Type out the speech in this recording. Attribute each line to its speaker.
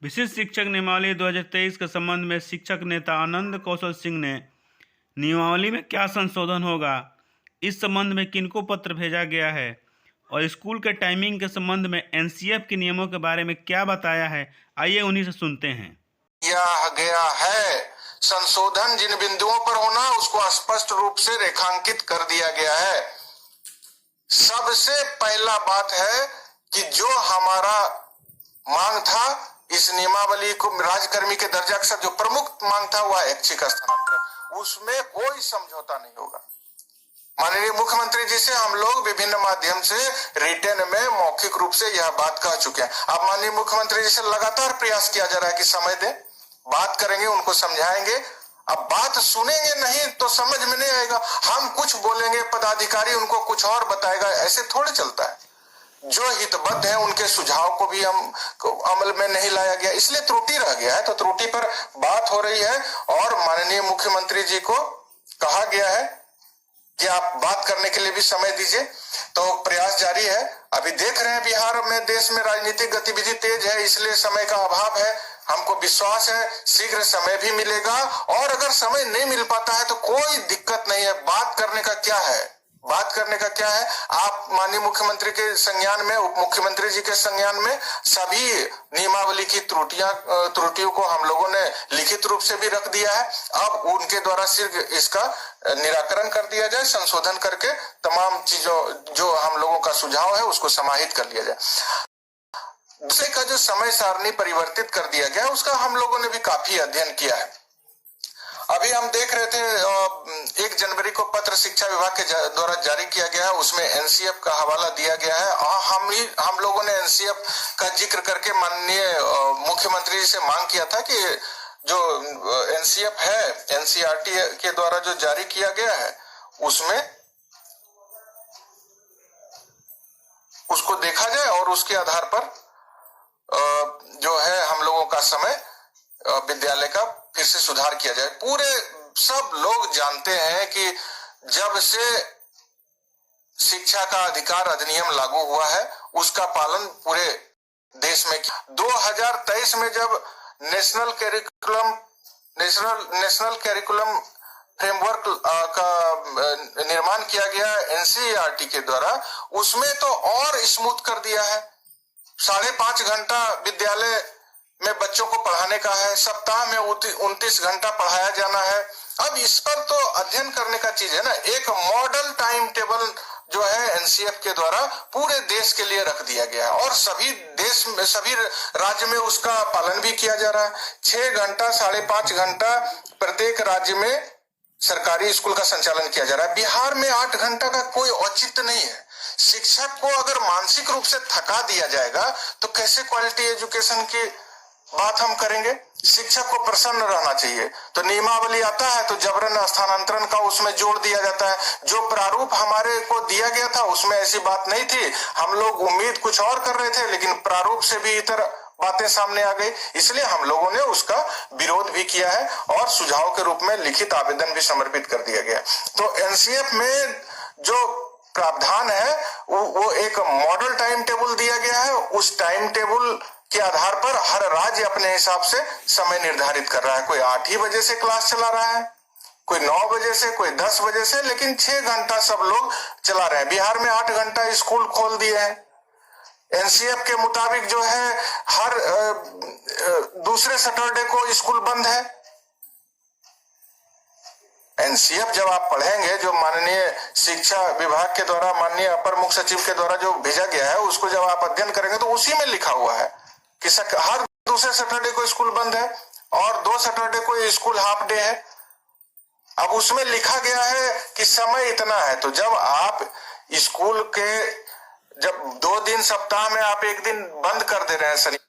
Speaker 1: विशिष्ट शिक्षक नियमावली 2023 के संबंध में शिक्षक नेता आनंद कौशल सिंह ने नियमावली में क्या संशोधन होगा, इस संबंध में किनको पत्र भेजा गया है और स्कूल के टाइमिंग के संबंध में एनसीएफ के नियमों के बारे में क्या बताया है, आइए उन्हीं से सुनते हैं।
Speaker 2: किया गया है संशोधन जिन बिंदुओं पर होना उसको स्पष्ट रूप से रेखांकित कर दिया गया है। सबसे पहला बात है कि जो हमारा मांग था इस नियमावली को राज्यकर्मी के दर्जा के साथ जो प्रमुख मांग था वह ऐच्छिक स्थानांतरण, उसमें कोई समझौता नहीं होगा। माननीय मुख्यमंत्री जी से हम लोग विभिन्न माध्यम से रिटर्न में मौखिक रूप से यह बात कह चुके हैं। अब माननीय मुख्यमंत्री जी से लगातार प्रयास किया जा रहा है कि समय दें, बात करेंगे, उनको समझाएंगे। अब बात सुनेंगे नहीं तो समझ में नहीं आएगा। हम कुछ बोलेंगे, पदाधिकारी उनको कुछ और बताएगा, ऐसे थोड़े चलता है। जो हितबद्ध है उनके सुझाव को भी हम अमल में नहीं लाया गया, इसलिए त्रुटि रह गया है। तो त्रुटि पर बात हो रही है और माननीय मुख्यमंत्री जी को कहा गया है कि आप बात करने के लिए भी समय दीजिए। तो प्रयास जारी है। अभी देख रहे हैं बिहार में, देश में राजनीतिक गतिविधि तेज है, इसलिए समय का अभाव है। हमको विश्वास है शीघ्र समय भी मिलेगा और अगर समय नहीं मिल पाता है तो कोई दिक्कत नहीं है। बात करने का क्या है, बात करने का क्या है। आप माननीय मुख्यमंत्री के संज्ञान में, उप मुख्यमंत्री जी के संज्ञान में सभी नियमावली की त्रुटियों को हम लोगों ने लिखित रूप से भी रख दिया है। अब उनके द्वारा सिर्फ इसका निराकरण कर दिया जाए, संशोधन करके तमाम चीजों जो हम लोगों का सुझाव है उसको समाहित कर लिया जाए। दूसरे का जो समय सारणी परिवर्तित कर दिया गया उसका हम लोगों ने भी काफी अध्ययन किया है। अभी हम देख रहे थे 1 जनवरी को पत्र शिक्षा विभाग के द्वारा जारी किया गया है, उसमें एनसीएफ का हवाला दिया गया है। हम लोगों ने एनसीएफ का जिक्र करके माननीय मुख्यमंत्री जी से मांग किया था कि जो एनसीएफ है, एनसीईआरटी के द्वारा जो जारी किया गया है उसमें उसको देखा जाए और उसके आधार पर जो है हम लोगों का समय विद्यालय का फिर से सुधार किया जाए। पूरे सब लोग जानते हैं कि जब से शिक्षा का अधिकार अधिनियम लागू हुआ है उसका पालन पूरे देश में 2023 में जब नेशनल कैरिकुलम फ्रेमवर्क का निर्माण किया गया एनसीईआरटी के द्वारा, उसमें तो और स्मूथ कर दिया है। 5.5 घंटा विद्यालय में बच्चों को पढ़ाने का है, सप्ताह में 29 घंटा पढ़ाया जाना है। अब इस पर तो अध्ययन करने का चीज है ना। एक मॉडल टाइम टेबल जो है एनसीएफ के द्वारा पूरे देश के लिए रख दिया गया है और सभी देश में, सभी राज्य में उसका पालन भी किया जा रहा है। 6 घंटा 5.5 घंटा प्रत्येक राज्य में सरकारी स्कूल का संचालन किया जा रहा है। बिहार में 8 घंटा का कोई औचित्य नहीं है। शिक्षक को अगर मानसिक रूप से थका दिया जाएगा तो कैसे क्वालिटी एजुकेशन की बात हम करेंगे। शिक्षक को प्रसन्न रहना चाहिए। तो नियमावली आता है तो जबरन स्थानांतरण का उसमें जोड़ दिया जाता है। जो प्रारूप हमारे को दिया गया था उसमें ऐसी बात नहीं थी। हम लोग उम्मीद कुछ और कर रहे थे, लेकिन प्रारूप से भी इतर बातें सामने आ गई, इसलिए हम लोगों ने उसका विरोध भी किया है और सुझाव के रूप में लिखित आवेदन भी समर्पित कर दिया गया। तो एनसीएफ में जो प्रावधान है वो एक मॉडल टाइम टेबल दिया गया है। उस टाइम टेबल के आधार पर हर राज्य अपने हिसाब से समय निर्धारित कर रहा है। कोई 8 ही बजे से क्लास चला रहा है, कोई 9 बजे से, कोई 10 बजे से, लेकिन 6 घंटा सब लोग चला रहे हैं। बिहार में 8 घंटा स्कूल खोल दिए हैं। एनसीएफ के मुताबिक जो है हर दूसरे सैटरडे को स्कूल बंद है। एनसीएफ जब आप पढ़ेंगे, जो माननीय शिक्षा विभाग के द्वारा, माननीय अपर मुख्य सचिव के द्वारा जो भेजा गया है, उसको जब आप अध्ययन करेंगे तो उसी में लिखा हुआ है कि हर दूसरे सैटरडे को स्कूल बंद है और 2 सैटरडे को स्कूल हाफ डे है। अब उसमें लिखा गया है कि समय इतना है। तो जब आप स्कूल के 2 दिन सप्ताह में आप 1 दिन बंद कर दे रहे हैं